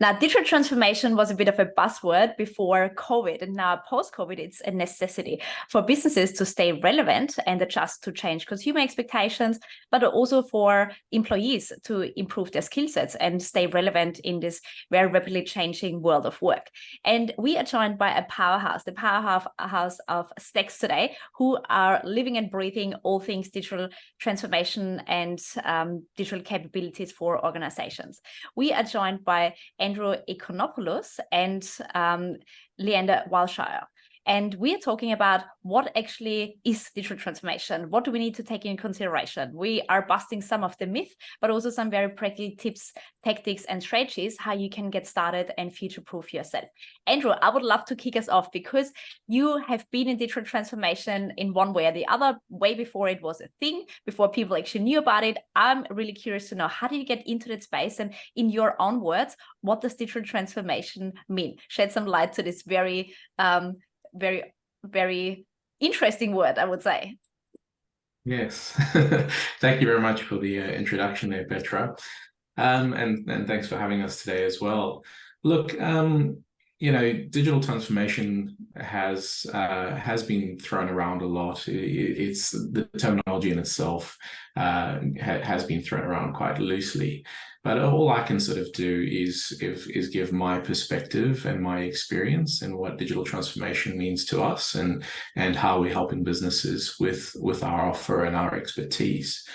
Now, digital transformation was a bit of a buzzword before COVID, and now post-COVID, it's a necessity for businesses to stay relevant and adjust to change consumer expectations, but also for employees to improve their skill sets and stay relevant in this very rapidly changing world of work. And we are joined by a powerhouse, the powerhouse of Staxd today, who are living and breathing all things digital transformation and digital capabilities for organizations. We are joined by Economopoulos and Leander Walshire. And we are talking about what actually is digital transformation. What do we need to take into consideration? We are busting some of the myth, but also some very practical tips, tactics, and strategies how you can get started and future-proof yourself. Andrew, I would love to kick us off because you have been in digital transformation in one way or the other, way before it was a thing, before people actually knew about it. I'm really curious to know, how did you get into that space? And in your own words, what does digital transformation mean? Shed some light to this very very interesting word, I would say. Yes, thank you very much for the introduction there, Petra, and thanks for having us today as well. Look, digital transformation has been thrown around a lot. It's the terminology in itself has been thrown around quite loosely. But all I can sort of do is give my perspective and my experience and what digital transformation means to us and how we're helping businesses with our offer and our expertise.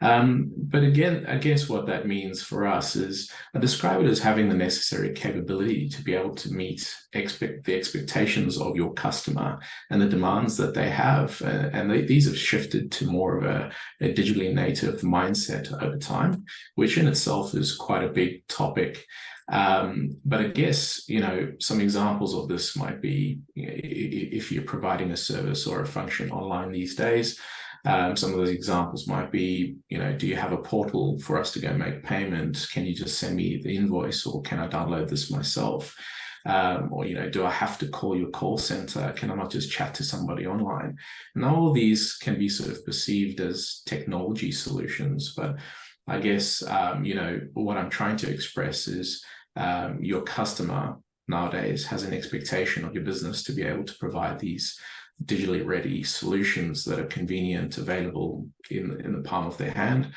But again, I guess what that means for us is I describe it as having the necessary capability to be able to meet the expectations of your customer and the demands that they have. And these have shifted to more of a digitally native mindset over time, which in itself is quite a big topic. But I guess, some examples of this might be if you're providing a service or a function online these days. Some of those examples might be, do you have a portal for us to go make payment? Can you just send me the invoice, or can I download this myself? Or, do I have to call your call center? Can I not just chat to somebody online? And all of these can be sort of perceived as technology solutions. But I guess, what I'm trying to express is your customer nowadays has an expectation of your business to be able to provide these digitally ready solutions that are convenient, available in the palm of their hand.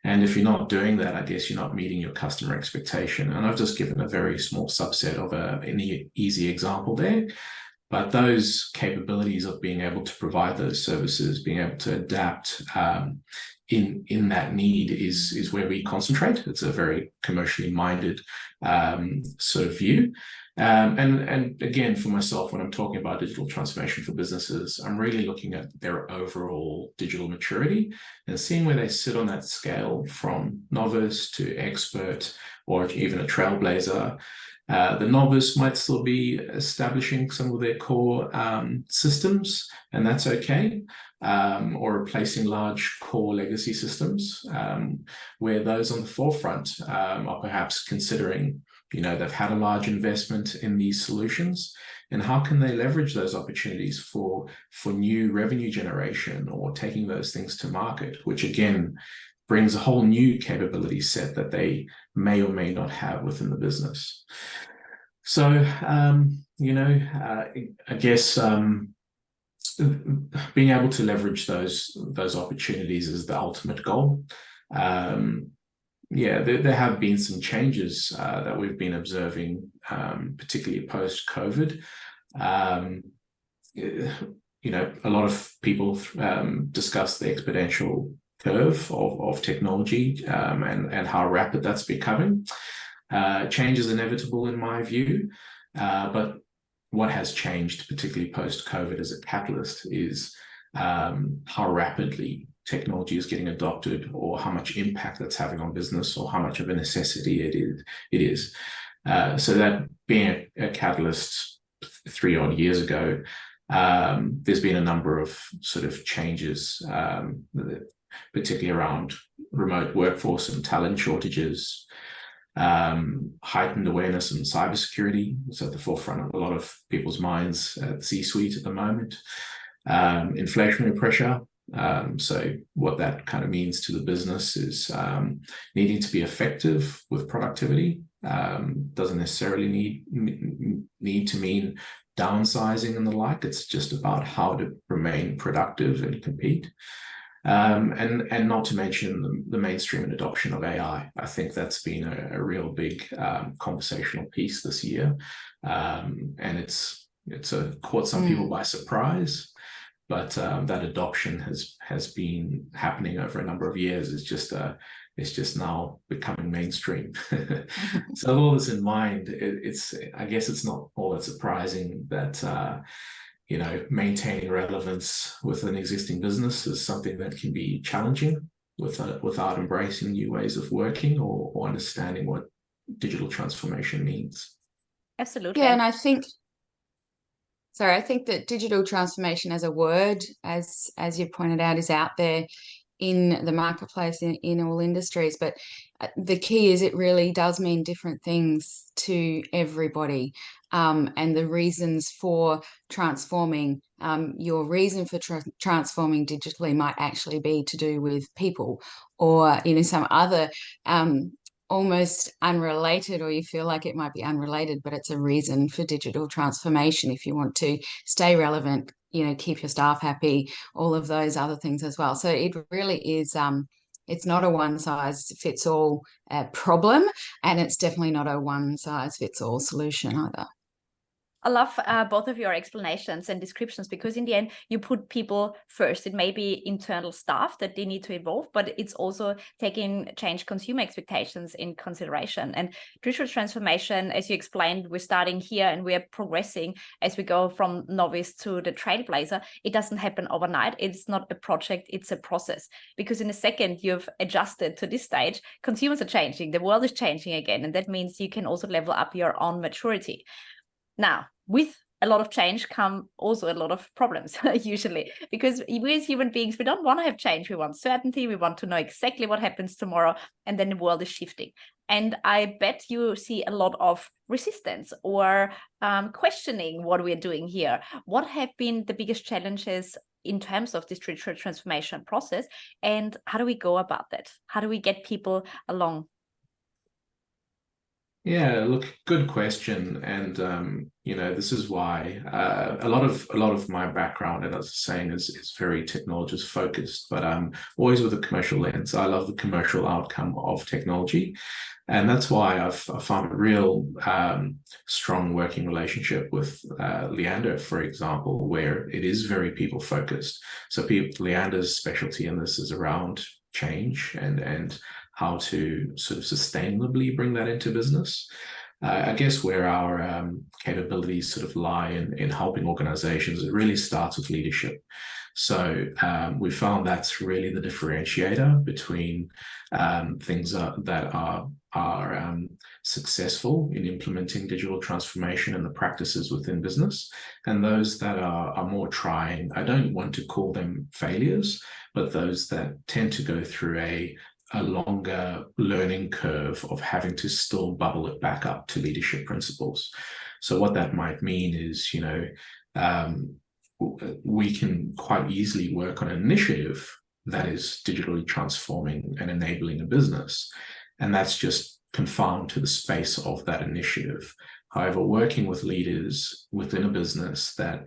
And if you're not doing that, I guess you're not meeting your customer expectation. And I've just given a very small subset of an easy example there. But those capabilities of being able to provide those services, being able to adapt in that need is where we concentrate. It's a very commercially minded sort of view. And again, for myself, when I'm talking about digital transformation for businesses, I'm really looking at their overall digital maturity and seeing where they sit on that scale from novice to expert or even a trailblazer. The novice might still be establishing some of their core systems, and that's okay, or replacing large core legacy systems, where those on the forefront are perhaps considering, they've had a large investment in these solutions, and how can they leverage those opportunities for new revenue generation or taking those things to market, which again brings a whole new capability set that they may or may not have within the business. So, I guess being able to leverage those opportunities is the ultimate goal. There have been some changes that we've been observing, particularly post-COVID. A lot of people discuss the exponential curve of technology and how rapid that's becoming. Change is inevitable in my view, but what has changed, particularly post-COVID as a catalyst, is how rapidly technology is getting adopted, or how much impact that's having on business, or how much of a necessity it is. So that being a catalyst 3 odd years ago, there's been a number of sort of changes, particularly around remote workforce and talent shortages, heightened awareness in cybersecurity. It's at the forefront of a lot of people's minds at the C-suite at the moment. Inflationary pressure. So what that kind of means to the business is needing to be effective with productivity Doesn't necessarily need to mean downsizing and the like. It's just about how to remain productive and compete. And not to mention the mainstream and adoption of AI. I think that's been a real big conversational piece this year, and it's caught some people by surprise. But that adoption has been happening over a number of years. It's just now becoming mainstream. So with all this in mind, I guess it's not all that surprising that maintaining relevance with an existing business is something that can be challenging without embracing new ways of working or understanding what digital transformation means. Absolutely. Yeah, and I think that digital transformation as a word, as you pointed out, is out there in the marketplace in all industries, but the key is it really does mean different things to everybody, and the reasons for transforming, your reason for transforming digitally might actually be to do with people, or some other almost unrelated, or you feel like it might be unrelated, but it's a reason for digital transformation if you want to stay relevant, keep your staff happy, all of those other things as well. So it really is, it's not a one-size-fits-all problem, and it's definitely not a one-size-fits-all solution either. I love both of your explanations and descriptions, because in the end, you put people first. It may be internal staff that they need to evolve, but it's also taking change consumer expectations in consideration. And digital transformation, as you explained, we're starting here and we're progressing as we go from novice to the trailblazer. It doesn't happen overnight. It's not a project, it's a process. Because in a second you've adjusted to this stage, consumers are changing, the world is changing again. And that means you can also level up your own maturity. Now, with a lot of change come also a lot of problems, usually, because we as human beings, we don't want to have change. We want certainty. We want to know exactly what happens tomorrow, and then the world is shifting. And I bet you see a lot of resistance or questioning what we're doing here. What have been the biggest challenges in terms of this digital transformation process, and how do we go about that? How do we get people along? Yeah, look, good question. And this is why a lot of my background, and as I was saying, is very technologist focused, but always with a commercial lens. I love the commercial outcome of technology. And that's why I've found a real strong working relationship with Leander, for example, where it is very people focused. So Leander's specialty in this is around change and how to sort of sustainably bring that into business. I guess where our capabilities sort of lie in helping organizations, it really starts with leadership. So we found that's really the differentiator between things that are successful in implementing digital transformation and the practices within business, and those that are more trying. I don't want to call them failures, but those that tend to go through a longer learning curve of having to still bubble it back up to leadership principles. So what that might mean is, we can quite easily work on an initiative that is digitally transforming and enabling a business, and that's just confined to the space of that initiative. However, working with leaders within a business that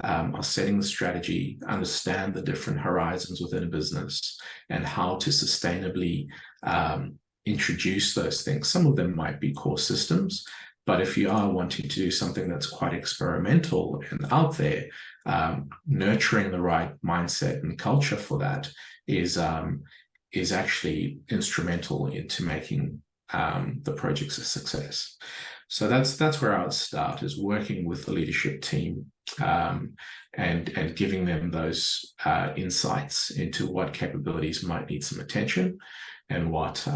are setting the strategy, understand the different horizons within a business, and how to sustainably introduce those things. Some of them might be core systems, but if you are wanting to do something that's quite experimental and out there, nurturing the right mindset and culture for that is actually instrumental into making the projects a success. So that's where I would start, is working with the leadership team and giving them those insights into what capabilities might need some attention, and what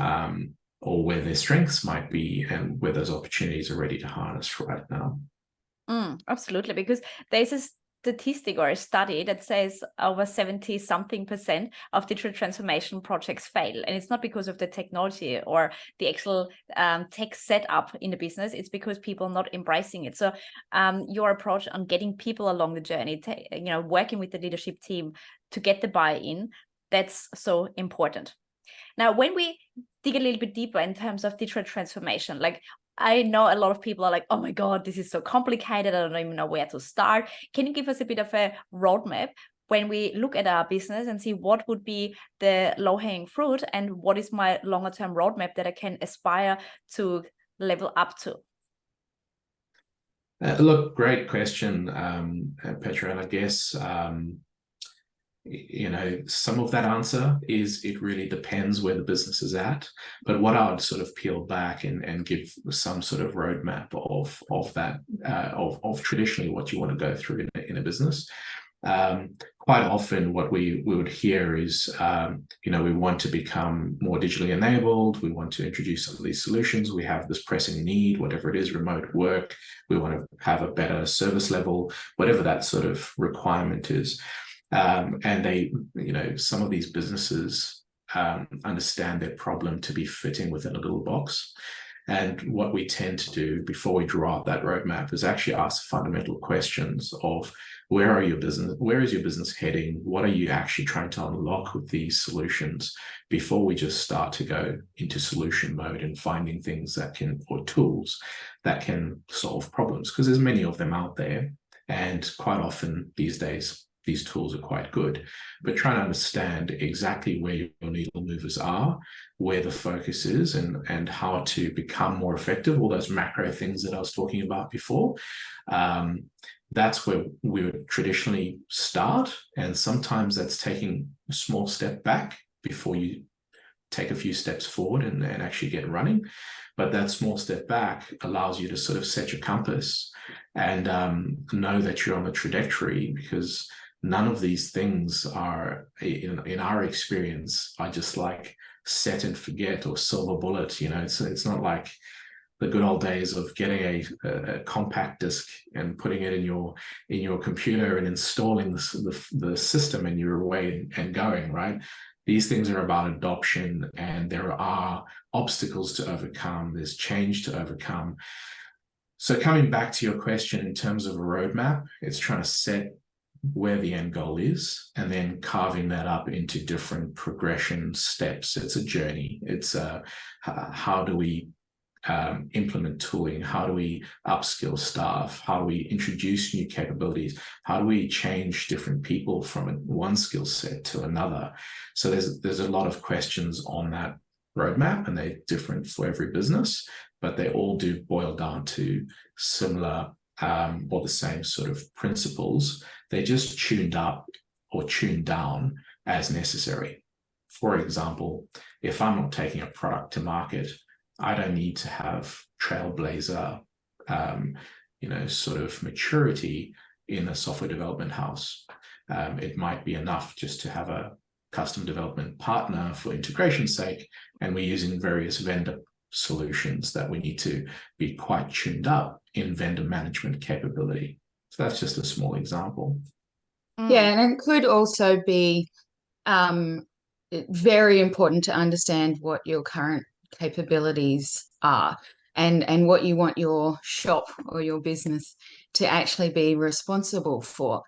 or where their strengths might be, and where those opportunities are ready to harness right now. Absolutely, because there's a statistic or a study that says over 70-something% of digital transformation projects fail. And it's not because of the technology or the actual tech setup in the business. It's because people are not embracing it. So your approach on getting people along the journey, working with the leadership team to get the buy-in, that's so important. Now, when we dig a little bit deeper in terms of digital transformation, like I know a lot of people are like, oh my God, this is so complicated. I don't even know where to start. Can you give us a bit of a roadmap when we look at our business and see what would be the low-hanging fruit and what is my longer-term roadmap that I can aspire to level up to? Look, great question, Petra. And I guess, some of that answer is it really depends where the business is at. But what I would sort of peel back and give some sort of roadmap of that, of traditionally what you want to go through in a business. Quite often what we would hear is, we want to become more digitally enabled. We want to introduce some of these solutions. We have this pressing need, whatever it is, remote work. We want to have a better service level, whatever that sort of requirement is. And they, some of these businesses understand their problem to be fitting within a little box. And what we tend to do before we draw up that roadmap is actually ask fundamental questions of where is your business heading? What are you actually trying to unlock with these solutions before we just start to go into solution mode and finding things or tools that can solve problems? Because there's many of them out there. And quite often these days, these tools are quite good, but trying to understand exactly where your needle movers are, where the focus is, and how to become more effective, all those macro things that I was talking about before. That's where we would traditionally start. And sometimes that's taking a small step back before you take a few steps forward and actually get running. But that small step back allows you to sort of set your compass and know that you're on the trajectory, because none of these things are, in our experience, are just like set and forget or silver bullet. It's not like the good old days of getting a compact disc and putting it in your computer and installing the system, and you're away and going, right? These things are about adoption, and there are obstacles to overcome. There's change to overcome. So coming back to your question in terms of a roadmap, it's trying to set where the end goal is and then carving that up into different progression steps. It's a journey. It's how do we implement tooling? How do we upskill staff? How do we introduce new capabilities? How do we change different people from one skill set to another? So there's a lot of questions on that roadmap, and they're different for every business, but they all do boil down to similar or the same sort of principles. They're just tuned up or tuned down as necessary. For example, if I'm not taking a product to market, I don't need to have trailblazer, sort of maturity in a software development house. It might be enough just to have a custom development partner for integration's sake, and we're using various vendor solutions that we need to be quite tuned up in vendor management capability. So that's just a small example. Yeah, and it could also be very important to understand what your current capabilities are and what you want your shop or your business to actually be responsible for.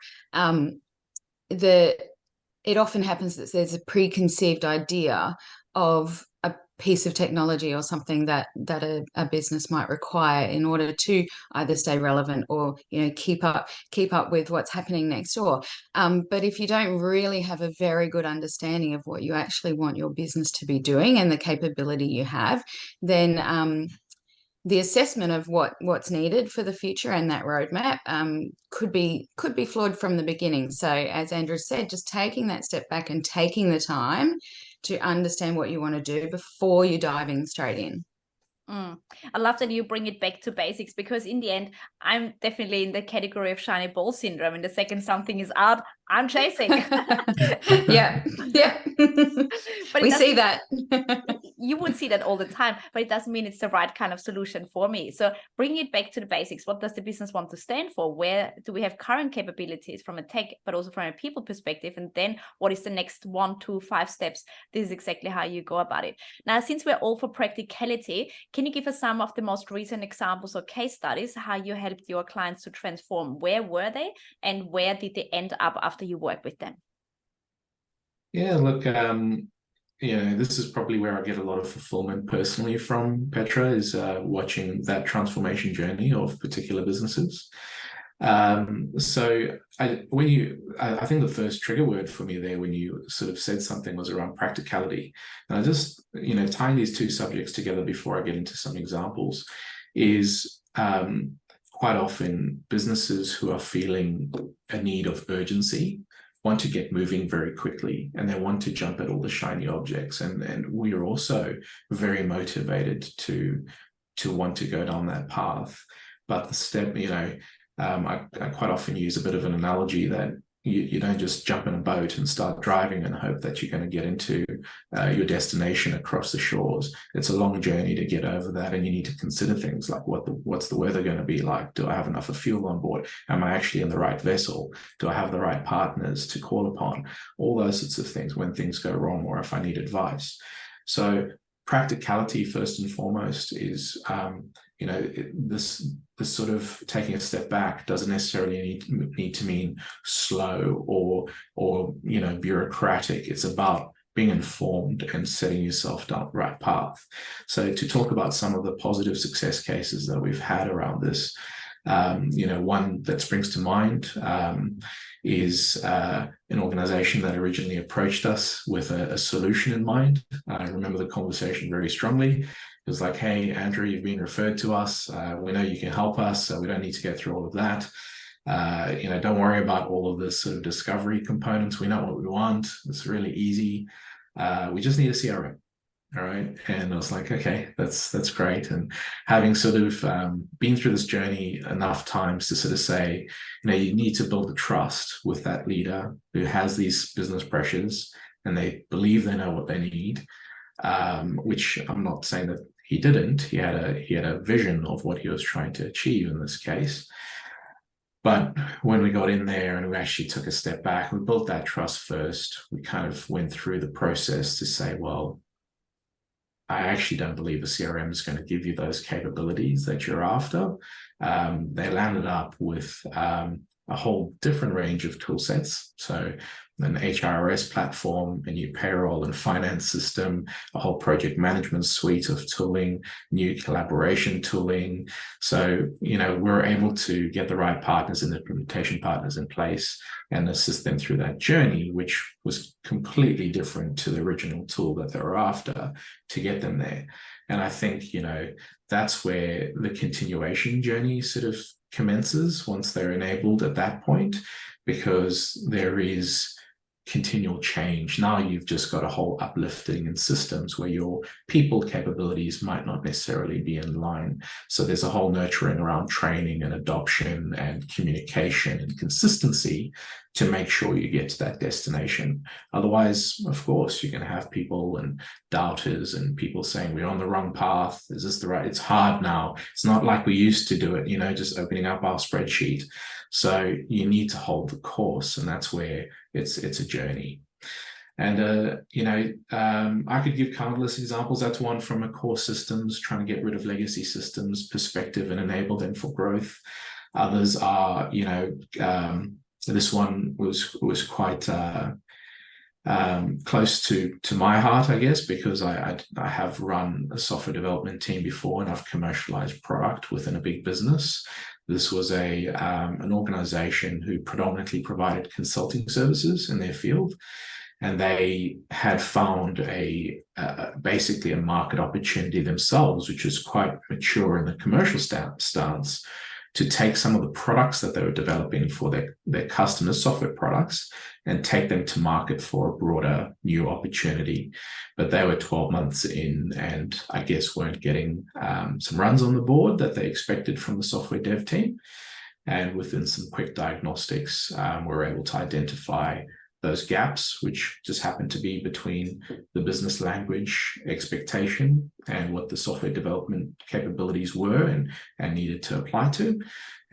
It often happens that there's a preconceived idea of a piece of technology or something that a business might require in order to either stay relevant or keep up with what's happening next door. But if you don't really have a very good understanding of what you actually want your business to be doing and the capability you have, then the assessment of what's needed for the future and that roadmap could be flawed from the beginning. So as Andrew said, just taking that step back and taking the time to understand what you want to do before you're diving straight in. I love that you bring it back to basics, because in the end, I'm definitely in the category of shiny ball syndrome. And the second something is out, I'm chasing. yeah. But we see that. You would see that all the time, but it doesn't mean it's the right kind of solution for me. So bring it back to the basics. What does the business want to stand for? Where do we have current capabilities from a tech, but also from a people perspective? And then what is the next 1, 2, 5 steps? This is exactly how you go about it. Now, since we're all for practicality, can you give us some of the most recent examples or case studies, how you helped your clients to transform? Where were they and where did they end up after you worked with them? Yeah, look, this is probably where I get a lot of fulfillment personally from, Petra, is watching that transformation journey of particular businesses. So I think the first trigger word for me there when you sort of said something was around practicality. And I just, tying these two subjects together before I get into some examples is quite often businesses who are feeling a need of urgency want to get moving very quickly, and they want to jump at all the shiny objects. And we are also very motivated to want to go down that path. But the step, I quite often use a bit of an analogy that you don't just jump in a boat and start driving and hope that you're going to get into your destination across the shores. It's a long journey to get over that, and you need to consider things like what's the weather going to be like? Do I have enough of fuel on board? Am I actually in the right vessel? Do I have the right partners to call upon? All those sorts of things when things go wrong, or if I need advice. So practicality first and foremost is this sort of taking a step back doesn't necessarily need to mean slow or bureaucratic. It's about being informed and setting yourself down the right path. So to talk about some of the positive success cases that we've had around this, one that springs to mind is an organization that originally approached us with a solution in mind. I remember the conversation very strongly. It was like, hey, Andrew, you've been referred to us. We know you can help us, so we don't need to go through all of that. Don't worry about all of this sort of discovery components. We know what we want. It's really easy. We just need a CRM. All right. And I was like, okay, that's great. And having sort of been through this journey enough times to sort of say, you need to build the trust with that leader who has these business pressures and they believe they know what they need, which I'm not saying that he didn't. He had a vision of what he was trying to achieve in this case. But when we got in there and we actually took a step back, we built that trust first. We kind of went through the process to say, well, I actually don't believe a CRM is going to give you those capabilities that you're after. They landed up with a whole different range of tool sets. So an HRS platform, a new payroll and finance system, a whole project management suite of tooling, new collaboration tooling. So, we're able to get the right partners and implementation partners in place and assist them through that journey, which was completely different to the original tool that they were after to get them there. And I think, that's where the continuation journey sort of commences once they're enabled at that point, because there is continual change. Now you've just got a whole uplifting in systems where your people capabilities might not necessarily be in line. So there's a whole nurturing around training and adoption and communication and consistency to make sure you get to that destination. Otherwise, of course, you're going to have people and doubters and people saying we're on the wrong path. Is this the right? It's hard now. It's not like we used to do it, just opening up our spreadsheet. So you need to hold the course, and that's where it's a journey. And I could give countless examples. That's one from a core systems, trying to get rid of legacy systems perspective and enable them for growth. Others are, this one was quite close to my heart, I guess, because I have run a software development team before, and I've commercialized product within a big business. This was an organization who predominantly provided consulting services in their field, and they had found basically a market opportunity themselves, which was quite mature in the commercial stance, to take some of the products that they were developing for their customers, software products, and take them to market for a broader new opportunity. But they were 12 months in and I guess weren't getting some runs on the board that they expected from the software dev team. And within some quick diagnostics, we were able to identify those gaps, which just happened to be between the business language expectation and what the software development capabilities were and needed to apply to.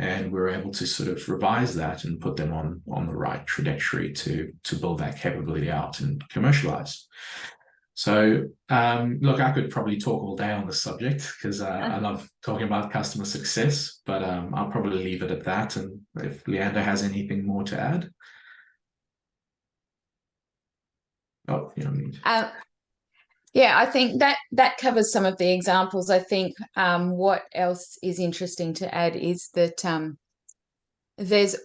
And we were able to sort of revise that and put them on the right trajectory to build that capability out and commercialize. So, look, I could probably talk all day on this subject because I love talking about customer success, but I'll probably leave it at that. And if Leander has anything more to add. Oh, you don't need. Yeah, I think that covers some of the examples. I think what else is interesting to add is that there's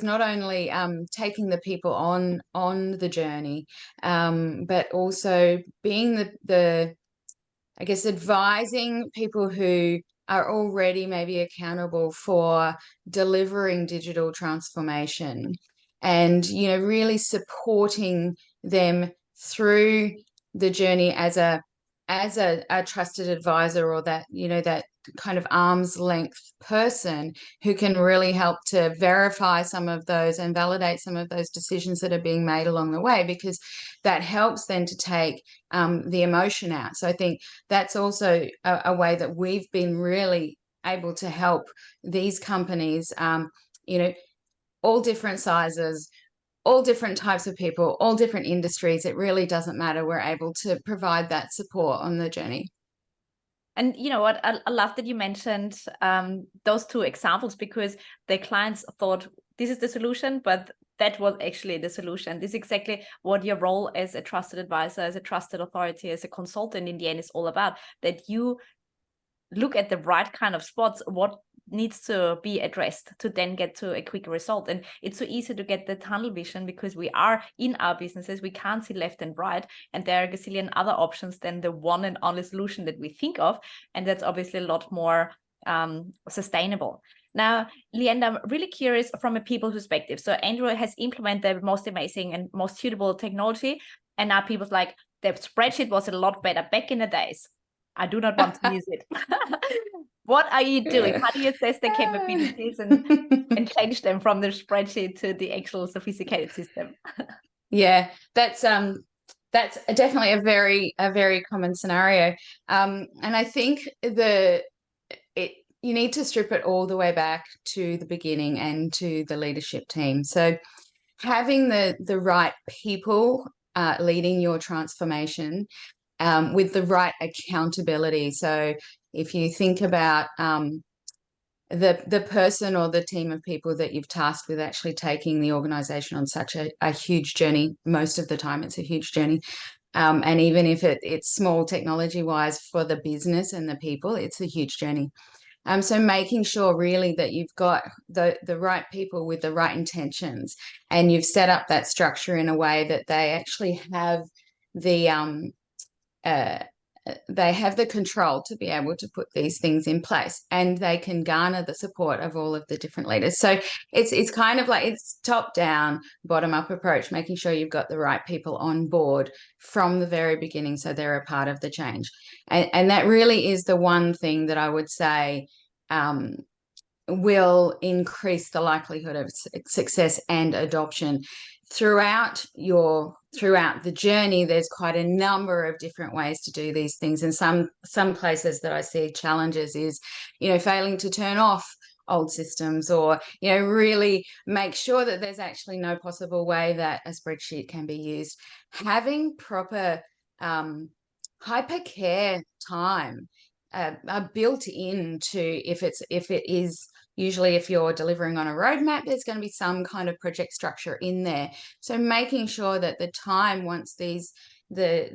not only taking the people on the journey, but also being the I guess advising people who are already maybe accountable for delivering digital transformation, and really supporting them through the journey as a trusted advisor, or that kind of arm's length person who can really help to verify some of those and validate some of those decisions that are being made along the way, because that helps then to take the emotion out. So I think that's also a way that we've been really able to help these companies, all different sizes, all different types of people, all different industries. It really doesn't matter. We're able to provide that support on the journey. And you know what, I love that you mentioned those two examples, because the clients thought this is the solution, but that was actually the solution. This is exactly what your role as a trusted advisor, as a trusted authority, as a consultant in the end is all about, that you look at the right kind of spots, what needs to be addressed to then get to a quick result. And it's so easy to get the tunnel vision, because we are in our businesses, we can't see left and right, and there are a gazillion other options than the one and only solution that we think of, and that's obviously a lot more sustainable. Now, Leanne, I'm really curious from a people perspective. So Andrew has implemented the most amazing and most suitable technology, and now people's like, the spreadsheet was a lot better back in the days. I do not want to use it. What are you doing? How do you assess the capabilities and change them from the spreadsheet to the actual sophisticated system? Yeah, that's definitely a very common scenario. And I think you need to strip it all the way back to the beginning and to the leadership team. So having the right people leading your transformation, with the right accountability. So if you think about the person or the team of people that you've tasked with actually taking the organization on such a huge journey, most of the time it's a huge journey. And even if it's small technology wise for the business and the people, it's a huge journey. So making sure really that you've got the right people with the right intentions, and you've set up that structure in a way that they actually have they have the control to be able to put these things in place, and they can garner the support of all of the different leaders. So it's kind of like, it's top down, bottom up approach, making sure you've got the right people on board from the very beginning, so they're a part of the change. And that really is the one thing that I would say will increase the likelihood of success and adoption. Throughout the journey, there's quite a number of different ways to do these things, and some places that I see challenges is failing to turn off old systems, or really make sure that there's actually no possible way that a spreadsheet can be used. Having proper hypercare time are built into, if it is, usually if you're delivering on a roadmap, there's going to be some kind of project structure in there. So making sure that the time, once the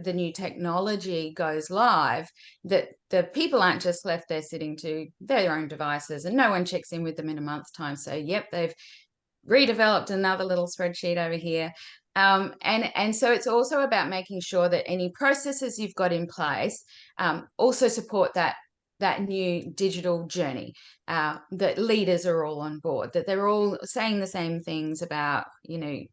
new technology goes live, that the people aren't just left there sitting to their own devices and no one checks in with them in a month's time. So yep, they've redeveloped another little spreadsheet over here. And so it's also about making sure that any processes you've got in place also support that new digital journey, that leaders are all on board, that they're all saying the same things about, the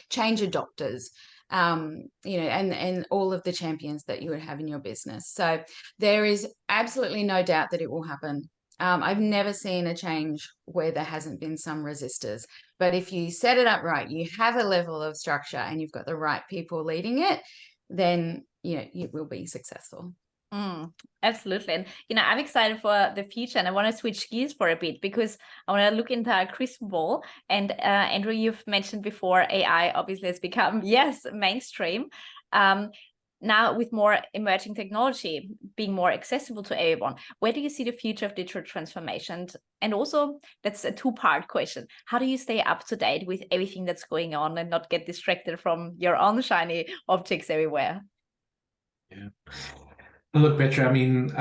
change adopters, and all of the champions that you would have in your business. So there is absolutely no doubt that it will happen. I've never seen a change where there hasn't been some resistors. But if you set it up right, you have a level of structure and you've got the right people leading it, then you will be successful. Absolutely. And I'm excited for the future, and I want to switch gears for a bit, because I want to look into our crystal ball. And Andrew, you've mentioned before, AI obviously has become mainstream. Now, with more emerging technology being more accessible to everyone, where do you see the future of digital transformation? And also, that's a two-part question. How do you stay up to date with everything that's going on and not get distracted from your own shiny objects everywhere? Yeah. Look, Petra, I mean,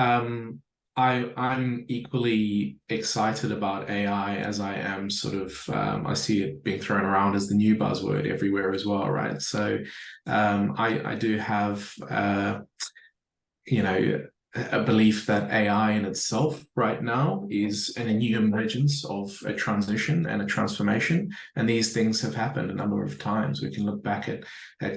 I'm equally excited about AI as I am sort of, I see it being thrown around as the new buzzword everywhere as well, right? So I do have, you know, a belief that AI in itself right now is in a new emergence of a transition and a transformation. And these things have happened a number of times. We can look back at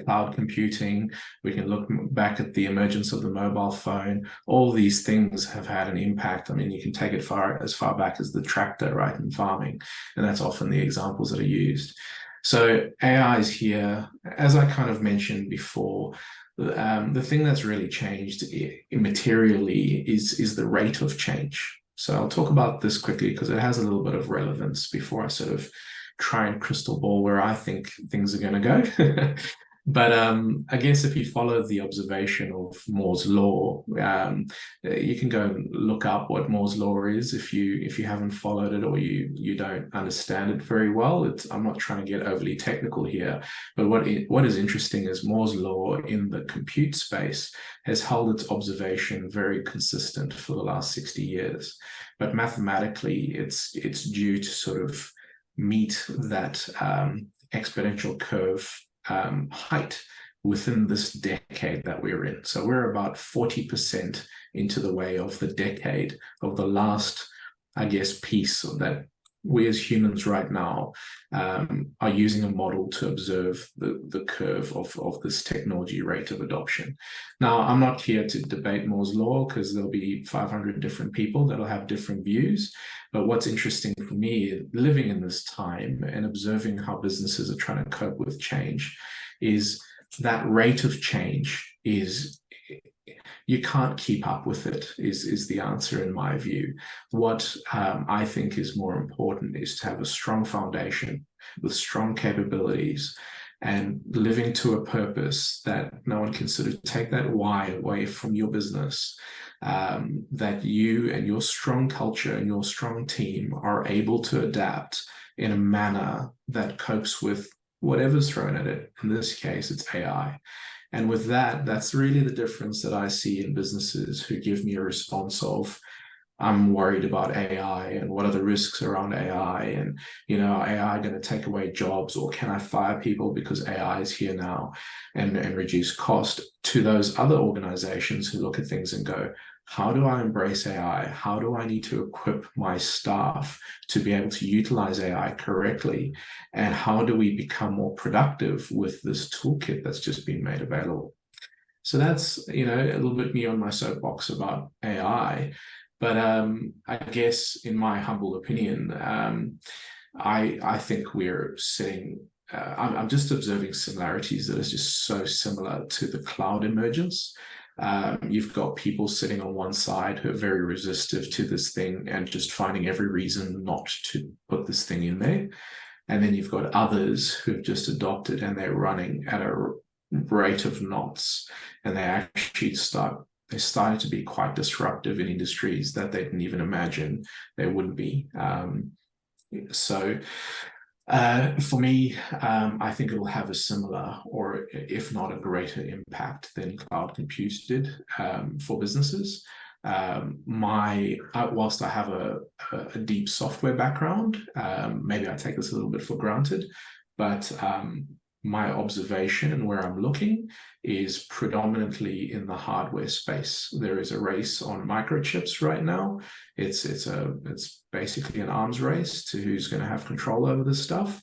cloud computing. We can look back at the emergence of the mobile phone. All these things have had an impact. I mean, you can take it as far back as the tractor, right, in farming. And that's often the examples that are used. So AI is here. As I kind of mentioned before, the thing that's really changed materially is the rate of change. So I'll talk about this quickly because it has a little bit of relevance before I sort of try and crystal ball where I think things are going to go. But I guess if you follow the observation of Moore's law, you can go and look up what Moore's law is if you haven't followed it or you don't understand it very well. I'm not trying to get overly technical here, but what is interesting is Moore's law in the compute space has held its observation very consistent for the last 60 years. But mathematically, it's due to sort of meet that exponential curve height within this decade that we're in. So we're about 40% into the way of the decade of the last, I guess, piece that we as humans right now are using a model to observe the curve of this technology rate of adoption. Now, I'm not here to debate Moore's law because there'll be 500 different people that'll have different views. But what's interesting for me, living in this time and observing how businesses are trying to cope with change, is that rate of change is, you can't keep up with it, is the answer in my view. What I think is more important is to have a strong foundation with strong capabilities and living to a purpose that no one can sort of take that why away from your business, that you and your strong culture and your strong team are able to adapt in a manner that copes with whatever's thrown at it. In this case, it's AI. And with that, that's really the difference that I see in businesses who give me a response of, I'm worried about AI and what are the risks around AI, and, AI going to take away jobs, or can I fire people because AI is here now and reduce cost, to those other organizations who look at things and go, how do I embrace AI? How do I need to equip my staff to be able to utilize AI correctly? And how do we become more productive with this toolkit that's just been made available? So that's, a little bit me on my soapbox about AI. But I guess, in my humble opinion, I think we're sitting, I'm just observing similarities that is just so similar to the cloud emergence. You've got people sitting on one side who are very resistive to this thing and just finding every reason not to put this thing in there. And then you've got others who've just adopted and they're running at a rate of knots, and they actually they started to be quite disruptive in industries that they didn't even imagine they would be. For me, I think it'll have a similar, or if not a greater impact than cloud compute did for businesses. Whilst I have a deep software background, maybe I take this a little bit for granted, but my observation and where I'm looking is predominantly in the hardware space. There is a race on microchips right now. It's basically an arms race to who's going to have control over this stuff.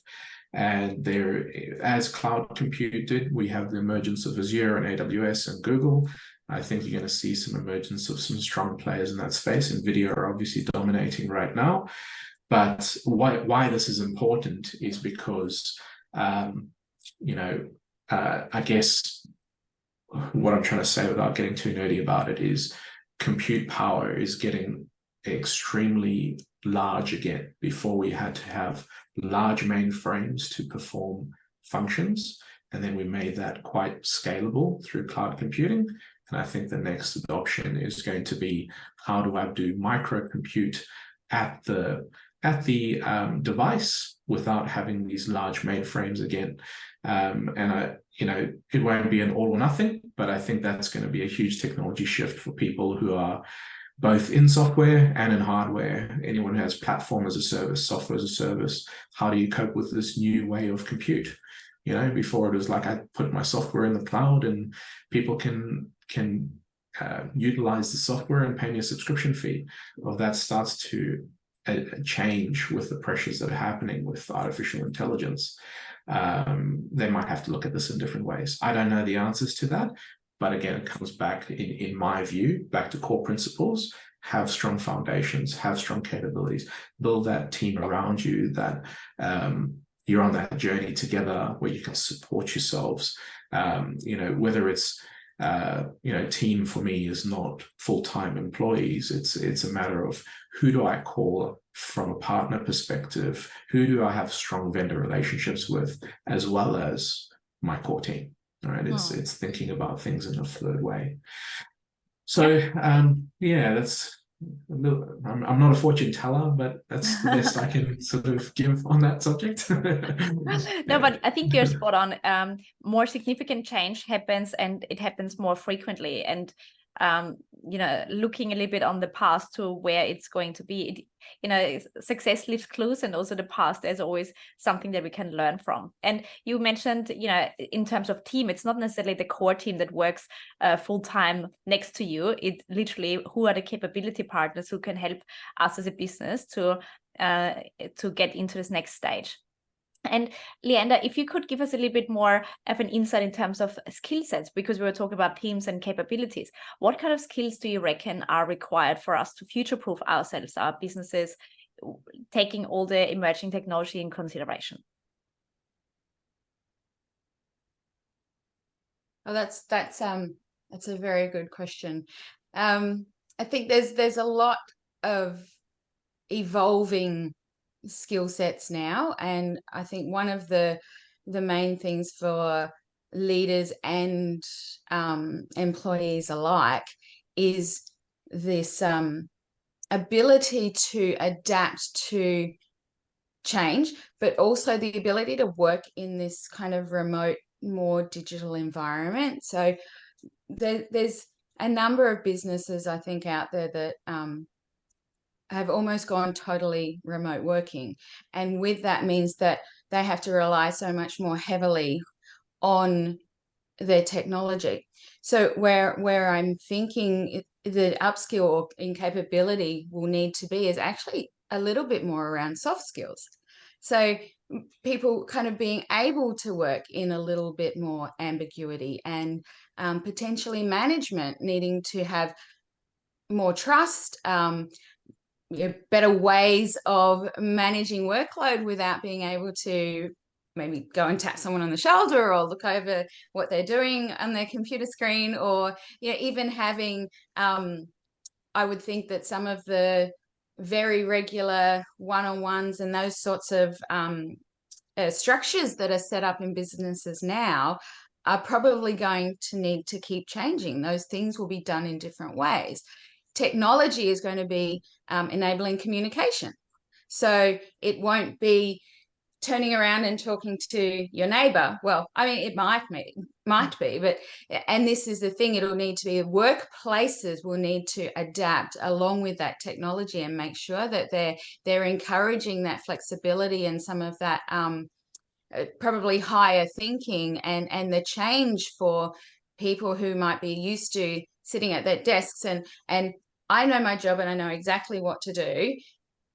And there, as cloud compute did, we have the emergence of Azure and AWS and Google. I think you're going to see some emergence of some strong players in that space. NVIDIA are obviously dominating right now. But why this is important is because I guess what I'm trying to say without getting too nerdy about it is compute power is getting extremely large again. Before, we had to have large mainframes to perform functions. and then we made that quite scalable through cloud computing. And I think the next adoption is going to be, how do I do micro compute at the device without having these large mainframes again? And it won't be an all or nothing, but I think that's going to be a huge technology shift for people who are both in software and in hardware. Anyone who has platform as a service, software as a service, how do you cope with this new way of compute? Before it was like, I put my software in the cloud and people can utilize the software and pay me a subscription fee. Well, that starts to change with the pressures that are happening with artificial intelligence. They might have to look at this in different ways. I don't know the answers to that. But again, it comes back, in my view, back to core principles. Have strong foundations, have strong capabilities, build that team around you that you're on that journey together where you can support yourselves. Whether it's, team for me is not full-time employees. It's a matter of, who do I call from a partner perspective? Who do I have strong vendor relationships with, as well as my core team? Right, it's thinking about things in a fluid way. So that's I'm not a fortune teller, but that's the best I can sort of give on that subject. No, but I think you're spot on. More significant change happens, and it happens more frequently. And looking a little bit on the past to where it's going to be, success leaves clues, and also the past, there's always something that we can learn from. And you mentioned, in terms of team, it's not necessarily the core team that works full-time next to you. It's literally, who are the capability partners who can help us as a business to get into this next stage. And Leander, if you could give us a little bit more of an insight in terms of skill sets, because we were talking about teams and capabilities. What kind of skills do you reckon are required for us to future-proof ourselves, our businesses, taking all the emerging technology in consideration? Oh, that's a very good question. I think there's a lot of evolving skill sets now, and I think one of the main things for leaders and employees alike is this ability to adapt to change, but also the ability to work in this kind of remote, more digital environment. So there's a number of businesses, I think, out there that have almost gone totally remote working. And with that means that they have to rely so much more heavily on their technology. So where I'm thinking the upskill in capability will need to be is actually a little bit more around soft skills. So people kind of being able to work in a little bit more ambiguity, and potentially management needing to have more trust, better ways of managing workload without being able to maybe go and tap someone on the shoulder or look over what they're doing on their computer screen, or even having I would think that some of the very regular one-on-ones and those sorts of structures that are set up in businesses now are probably going to need to keep changing. Those things will be done in different ways. Technology is going to be enabling communication. So it won't be turning around and talking to your neighbor. Well, I mean, it might be, but, and this is the thing, it'll need to be, workplaces will need to adapt along with that technology and make sure that they're encouraging that flexibility and some of that probably higher thinking and the change for people who might be used to sitting at their desks and I know my job and I know exactly what to do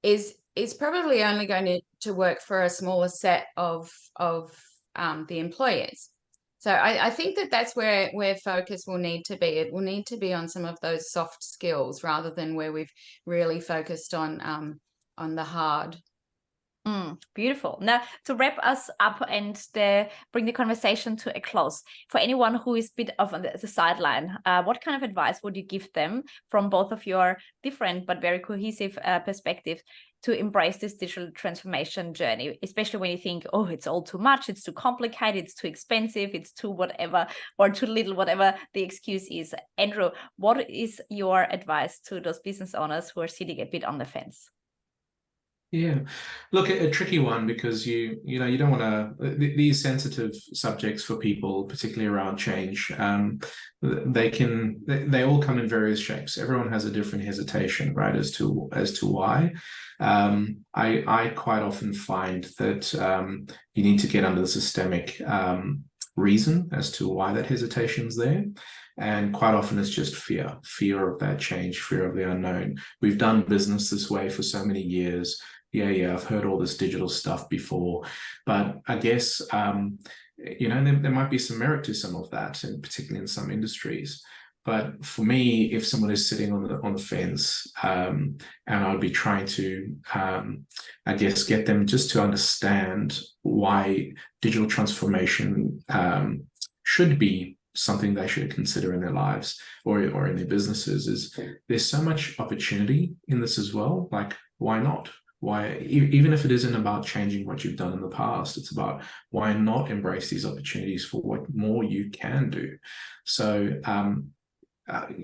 is probably only going to work for a smaller set of the employers. So I think that's where focus will need to be. It will need to be on some of those soft skills rather than where we've really focused on the hard. Beautiful. Now, to wrap us up and bring the conversation to a close, for anyone who is a bit of on the sideline, what kind of advice would you give them from both of your different but very cohesive perspectives to embrace this digital transformation journey, especially when you think, oh, it's all too much, it's too complicated, it's too expensive, it's too whatever, or too little, whatever the excuse is. Andrew, what is your advice to those business owners who are sitting a bit on the fence? Yeah, look, a tricky one, because you don't want to, these sensitive subjects for people, particularly around change, they all come in various shapes. Everyone has a different hesitation, right, as to why. I quite often find that you need to get under the systemic reason as to why that hesitation's there. And quite often it's just fear of that change, fear of the unknown. We've done business this way for so many years. Yeah, I've heard all this digital stuff before, but I guess, there might be some merit to some of that, and particularly in some industries. But for me, if someone is sitting on the fence, and I'd be trying to, I guess, get them just to understand why digital transformation should be something they should consider in their lives or in their businesses, is there's so much opportunity in this as well. Like, why not? Why, even if it isn't about changing what you've done in the past, it's about why not embrace these opportunities for what more you can do. So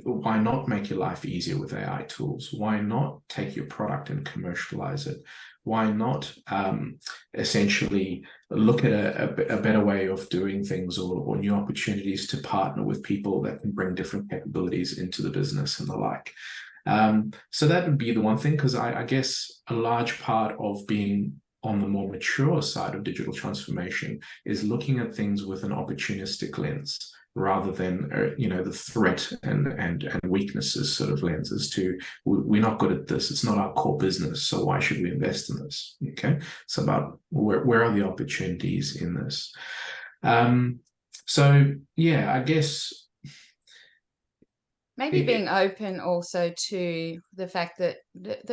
why not make your life easier with AI tools? Why not take your product and commercialize it? Why not essentially look at a better way of doing things, or new opportunities to partner with people that can bring different capabilities into the business and the like. So that would be the one thing, because I guess a large part of being on the more mature side of digital transformation is looking at things with an opportunistic lens, rather than the threat and weaknesses sort of lenses to, we're not good at this, it's not our core business, so why should we invest in this? Okay, it's about where are the opportunities in this. So yeah, I guess maybe being open also to the fact that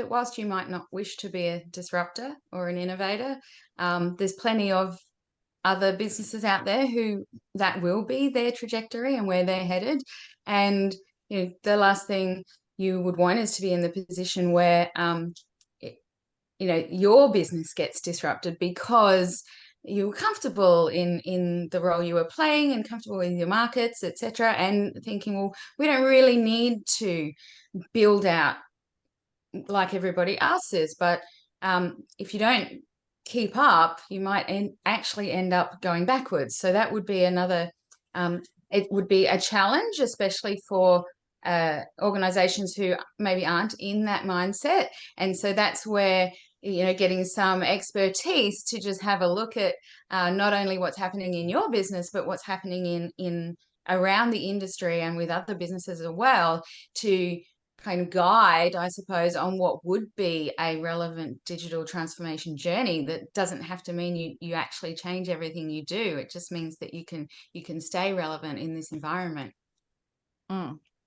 whilst you might not wish to be a disruptor or an innovator, there's plenty of other businesses out there who that will be their trajectory and where they're headed. And the last thing you would want is to be in the position where your business gets disrupted because you were comfortable in the role you were playing and comfortable in your markets, etc., and thinking, well, we don't really need to build out like everybody else is. But if you don't keep up, you might actually end up going backwards. So that would be another, it would be a challenge, especially for organizations who maybe aren't in that mindset. And so that's where getting some expertise to just have a look at not only what's happening in your business, but what's happening in around the industry and with other businesses as well, to kind of guide, I suppose, on what would be a relevant digital transformation journey. That doesn't have to mean you actually change everything you do. It just means that you can stay relevant in this environment.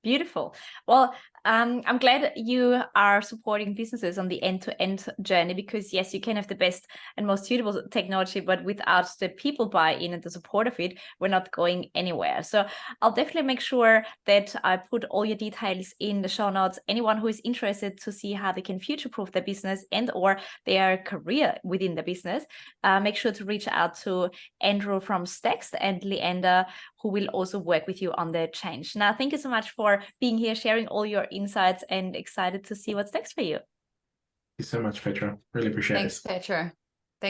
Beautiful. Well, I'm glad you are supporting businesses on the end-to-end journey, because yes, you can have the best and most suitable technology, but without the people buy-in and the support of it, we're not going anywhere. So I'll definitely make sure that I put all your details in the show notes. Anyone who is interested to see how they can future-proof their business and or their career within the business, make sure to reach out to Andrew from Staxd and Leander, who will also work with you on the change. Now, thank you so much for being here, sharing all your insights, and excited to see what's next for you. Thank you so much, Petra. Really appreciate it. Thanks, Petra.